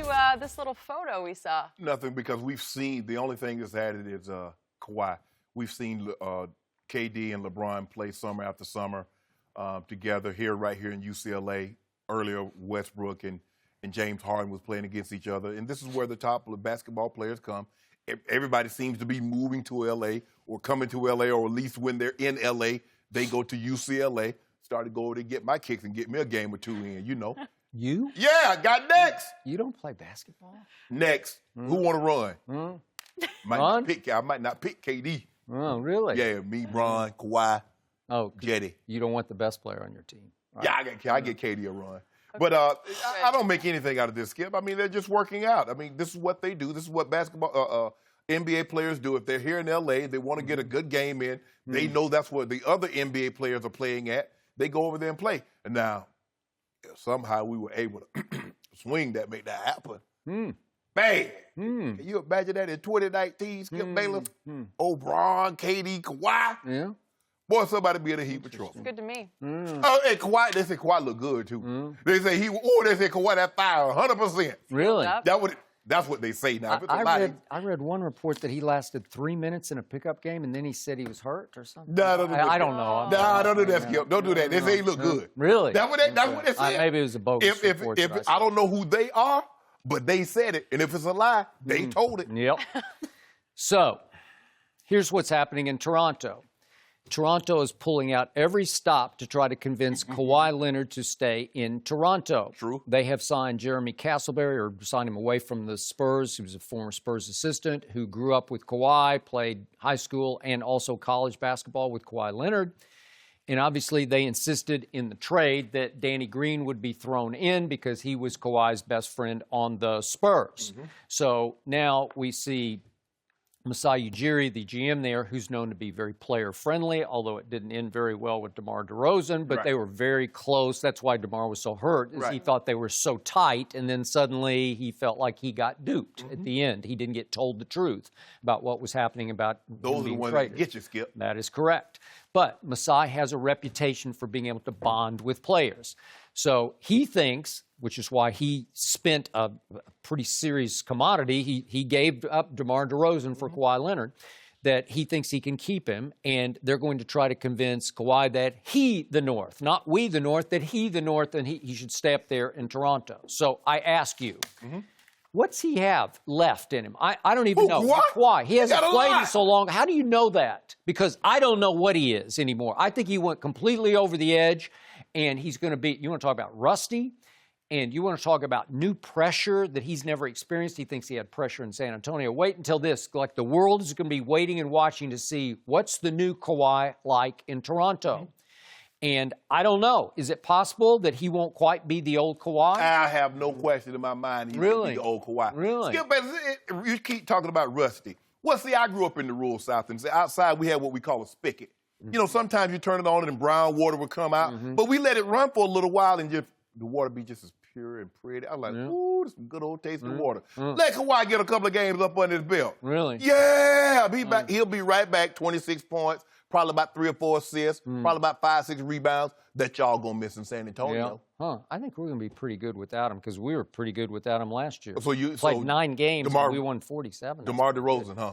to this little photo we saw? Nothing, because we've seen, the only thing that's added is Kawhi. We've seen KD and LeBron play summer after summer together right here in UCLA. Earlier, Westbrook and James Harden was playing against each other. And this is where the top basketball players come. Everybody seems to be moving to L.A. or coming to L.A., or at least when they're in L.A., they go to UCLA. Started to go over to get my kicks and get me a game or two in, you know. You? Yeah, I got next. You don't play basketball? Next. Who want to run? Ron? I might not pick KD. Oh, really? Yeah, me, Bron, Kawhi, Jetty. You don't want the best player on your team. Right. Yeah, I get KD a run. But I don't make anything out of this, Skip. I mean, they're just working out. I mean, this is what they do. This is what basketball NBA players do. If they're here in L.A., they want to get a good game in. They know that's where the other NBA players are playing at. They go over there and play. And now, somehow we were able to swing that, make that happen. Bang! Can you imagine that in 2019, Skip Bayless? Bron, KD, Kawhi? Yeah. Boy, somebody be in a heap of trouble. It's good to me. Oh, and Kawhi, they say Kawhi look good, too. They say Kawhi that fire, 100%. Really? That's what they say now. I read one report that he lasted 3 minutes in a pickup game, and then he said he was hurt or something. No, I don't know. No, don't do that, Skip. Don't do that. They say he look good. Really? That's what they said. Maybe it was a bogus report. I don't know who they are, but they said it. And if it's a lie, they told it. Yep. So, here's what's happening in Toronto. Toronto is pulling out every stop to try to convince Kawhi Leonard to stay in Toronto. True. They have signed Jeremy Castleberry, or signed him away from the Spurs. He was a former Spurs assistant who grew up with Kawhi, played high school and also college basketball with Kawhi Leonard. And obviously they insisted in the trade that Danny Green would be thrown in because he was Kawhi's best friend on the Spurs. So now we see Masai Ujiri, the GM there, who's known to be very player-friendly, although it didn't end very well with DeMar DeRozan, but they were very close. That's why DeMar was so hurt, is he thought they were so tight, and then suddenly he felt like he got duped at the end. He didn't get told the truth about what was happening about those are the ones that get you, Skip. That is correct. But Masai has a reputation for being able to bond with players. So he thinks, which is why he spent a pretty serious commodity, he gave up DeMar DeRozan for Kawhi Leonard, that he thinks he can keep him, and they're going to try to convince Kawhi that he, the North, not we, the North, that he, the North, and he should stay up there in Toronto. So I ask you, what's he have left in him? I don't even know. Kawhi. He hasn't played in so long. How do you know that? Because I don't know what he is anymore. I think he went completely over the edge, and he's going to be, you want to talk about rusty, and you want to talk about new pressure that he's never experienced. He thinks he had pressure in San Antonio. Wait until this. Like, the world is going to be waiting and watching to see what's the new Kawhi like in Toronto. And I don't know. Is it possible that he won't quite be the old Kawhi? I have no question in my mind he will be the old Kawhi. Really? Skip, you keep talking about rusty. Well, see, I grew up in the rural South, and outside we had what we call a spigot. You know, sometimes you turn it on and brown water would come out, but we let it run for a little while and just the water be just as pure and pretty. I was like, ooh, this is some good old tasting water. Let Kawhi get a couple of games up under his belt. Really? Yeah. He'll be right back, 26 points, probably about 3 or 4 assists, probably about 5, 6 rebounds that y'all going to miss in San Antonio. Yeah. I think we're going to be pretty good without him because we were pretty good without him last year. So you played 9 games and we won 47. DeMar DeRozan, huh?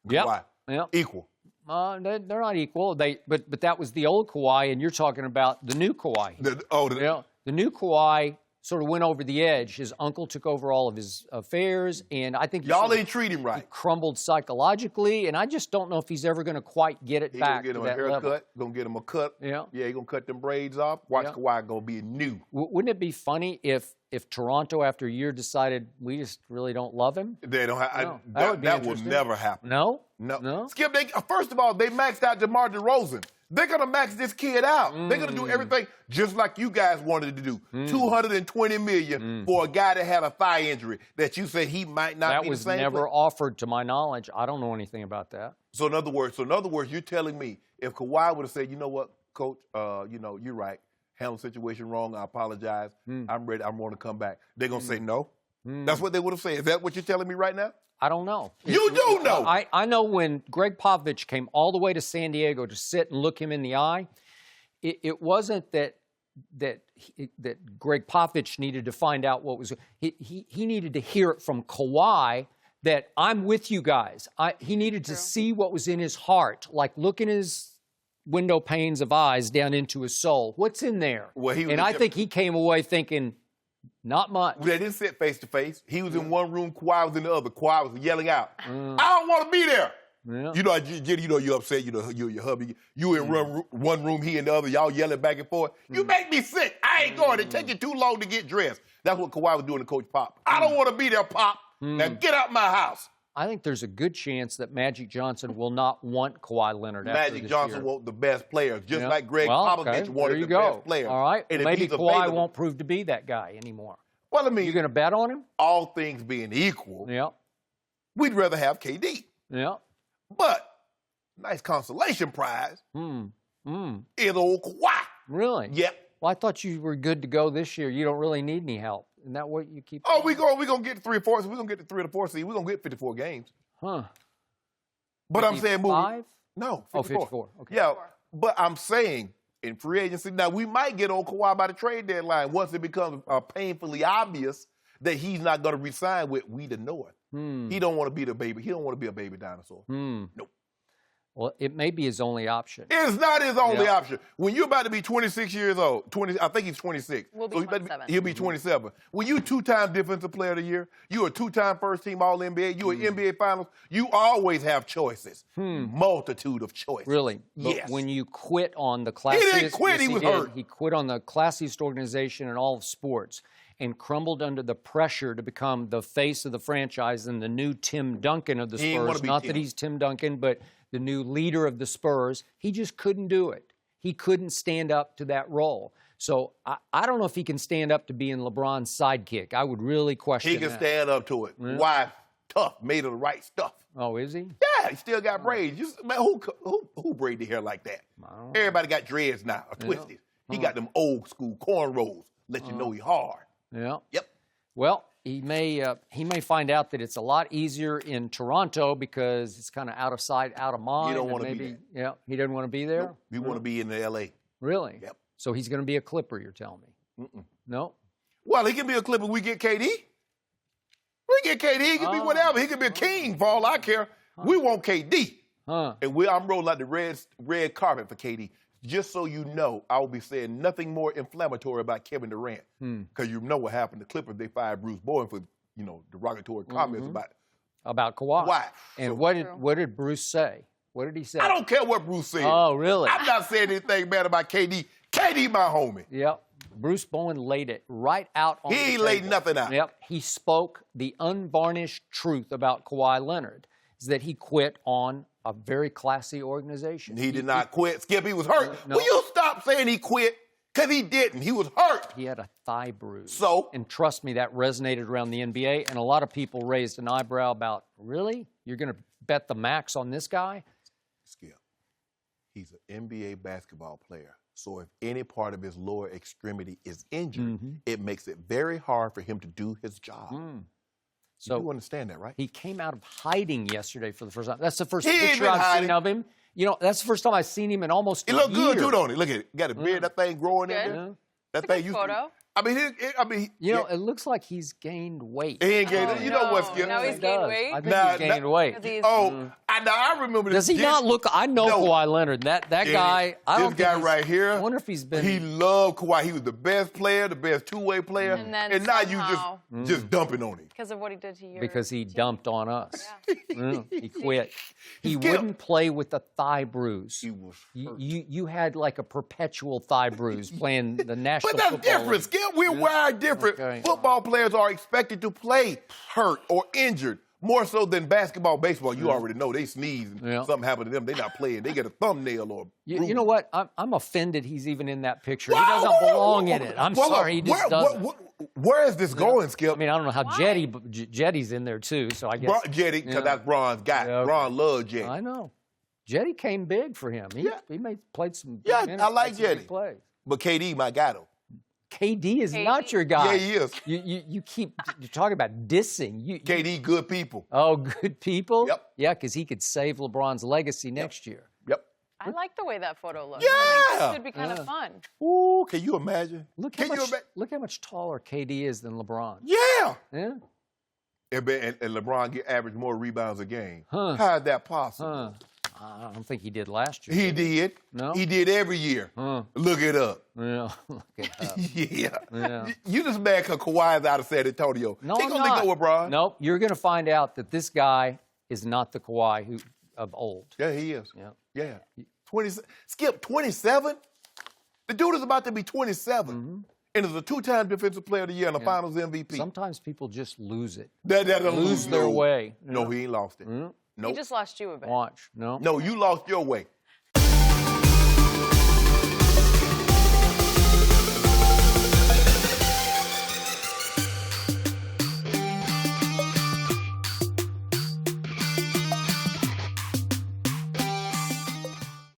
Yep. Equal. They're not equal. But that was the old Kawhi, and you're talking about the new Kawhi. The new Kawhi sort of went over the edge. His uncle took over all of his affairs, and I think y'all ain't treat him right. He crumbled psychologically, and I just don't know if he's ever going to quite get it back to that level. He gonna get him a haircut, gonna get him a cut. Yeah, he gonna cut them braids off. Watch Kawhi gonna be new. Wouldn't it be funny if Toronto, after a year, decided we just really don't love him? They don't have. That will never happen. No. Skip, first of all, they maxed out DeMar DeRozan. They're going to max this kid out. They're going to do everything just like you guys wanted to do. $220 million for a guy that had a thigh injury that you said he might not be the same. That was never offered to my knowledge. I don't know anything about that. So in other words, you're telling me if Kawhi would have said, you know what, Coach, you're right. Handled the situation wrong. I apologize. I'm ready. I want to come back. They're going to say no. That's what they would have said. Is that what you're telling me right now? I don't know. You do know. I know when Greg Popovich came all the way to San Diego to sit and look him in the eye, it wasn't that that Greg Popovich needed to find out what was he needed to hear it from Kawhi that I'm with you guys. He needed to see what was in his heart, like look in his window panes of eyes down into his soul. What's in there? Well, I think he came away thinking, not much. They didn't sit face to face. He was in one room, Kawhi was in the other. Kawhi was yelling out, I don't want to be there. Yeah. You know, you're upset, you and your hubby. You in one room, he in the other, y'all yelling back and forth. You make me sick. I ain't going. It take you too long to get dressed. That's what Kawhi was doing to Coach Pop. I don't want to be there, Pop. Now get out my house. I think there's a good chance that Magic Johnson will not want Kawhi Leonard after Magic this Johnson year. want the best players, just like Greg Popovich wanted the best players. All right. And maybe if he's Kawhi available, won't prove to be that guy anymore. Well, I mean, You're going to bet on him? all things being equal, Yeah. we'd rather have KD. Yeah. But nice consolation prize is old Kawhi. Really? Yep. Well, I thought you were good to go this year. You don't really need any help. Isn't that what you keep Oh, saying? we're going to get 3 or 4. We're going to get the 3 or the 4 seed. We're going to get 54 games. Huh. But I'm saying moving. 55? No, 54. Oh, 54. Okay. Yeah, but I'm saying in free agency, now we might get old Kawhi by the trade deadline once it becomes painfully obvious that he's not going to re-sign with we the North. He don't want to be the baby. He don't want to be a baby dinosaur. Nope. Well, it may be his only option. It's not his only option. When you're about to be 26 years old, I think he's 26. We'll be 27. He'll be 27. When you 2-time Defensive Player of the Year, you a 2-time first-team All-NBA, you an NBA Finals, you always have choices. Multitude of choices. Really? But yes. when you quit on the classiest... He didn't quit, he was hurt. He quit on the classiest organization in all of sports and crumbled under the pressure to become the face of the franchise and the new Tim Duncan of the He didn't wanna Spurs. be Not Tim. that he's Tim Duncan, but the new leader of the Spurs. He just couldn't do it. He couldn't stand up to that role. So I don't know if he can stand up to being LeBron's sidekick. I would really question He can that. stand up to it. Wife, tough, made of the right stuff. Oh, is he? Yeah, he still got braids. Man, who braided hair like that? Everybody got dreads now, or twisted. He got them old school cornrows. Let you know he hard. Yeah. Yep. Well, he may find out that it's a lot easier in Toronto because it's kind of out of sight, out of mind. He don't and wanna be maybe, there. Yeah, he doesn't want to be there. Nope. We want to be in the L.A. Really? Yep. So he's going to be a Clipper, you're telling me? No. Well, he can be a Clipper. We get KD. We get KD. He can be whatever. He can be a king for all I care. We want KD. Huh. And I'm rolling out the red carpet for KD. Just so you know, I will be saying nothing more inflammatory about Kevin Durant. Because you know what happened. The Clippers, they fired Bruce Bowen for, derogatory comments About Kawhi. Kawhi. And So- what did Bruce say? What did he say? I don't care what Bruce said. Oh, really? I'm not saying anything bad about KD. KD, my homie. Yep. Bruce Bowen laid it right out on the He table. laid nothing out. Yep. He spoke the unvarnished truth about Kawhi Leonard, is that he quit on a very classy organization. He did not quit. Skip, he was hurt. No. Will you stop saying he quit? Because he didn't. He was hurt. He had a thigh bruise. So? And trust me, that resonated around the NBA, and a lot of people raised an eyebrow about, really? You're going to bet the max on this guy? Skip, he's an NBA basketball player. So if any part of his lower extremity is injured, it makes it very hard for him to do his job. So you understand that, right? he came out of hiding yesterday for the first time. That's the first He ain't picture been I've hiding. seen of him. That's the first time I've seen him in almost He a look year. good, too, don't he? Look at it. Got a beard, that thing growing in Good. there. Yeah. That It's a thing good used photo. It looks like he's gained weight. He ain't gained. You know what, Skip? Now he's gained weight? I think Nah, he's gained weight. 'Cause he's- I remember this. Does he not look? I know No. Kawhi Leonard. That guy. I don't This guy think he's- right here. I wonder if he's been. He loved Kawhi. He was the best player, the best two-way player. And then now somehow- you just dumping on him. Because of what he did to you. because he dumped on us. Yeah. He quit. He Skip. wouldn't play with a thigh bruise. He was hurt. You had like a perpetual thigh bruise playing the National But that's Football different, League. Skip. We're wired different. Okay. Football players are expected to play hurt or injured. More so than basketball, baseball. You already know they sneeze and something happened to them. They're not playing. They get a thumbnail or You know what? I'm offended he's even in that picture. He doesn't belong in it. I'm sorry, he just doesn't. Where is this going, Skip? I mean, I don't know how Jetty's in there too, so I guess. Jetty, because that's Bron's guy. Yeah, okay. Bron loves Jetty. I know. Jetty came big for him. He played some big Yeah, minutes, I like made some big Jetty. plays. But KD, my guy, though. KD is not your guy. Yeah, he is. You're talking about dissing. KD, good people. Oh, good people? Yep. Yeah, because he could save LeBron's legacy next year. Yep. I like the way that photo looks. Yeah. I think this could be kind of fun. Ooh, can you imagine? Look Can how you much, imagine? look how much taller KD is than LeBron. Yeah. Yeah. And LeBron averaged more rebounds a game. Huh. How is that possible? I don't think he did last year. He did. No? He did every year. Look it up. Yeah. Look it up. Yeah. You just mad because Kawhi's out of San Antonio. No, He I'm gonna not. go with LeBron. Nope. You're going to find out that this guy is not the Kawhi of old. Yeah, he is. Yeah. Yeah. Skip, 27? The dude is about to be 27. And is a two-time Defensive Player of the Year and a Finals MVP. Sometimes people just lose it. That'll Lose their way. No, he ain't lost it. Mm. Nope. He just lost you a bit. Watch. No. No, you lost your way.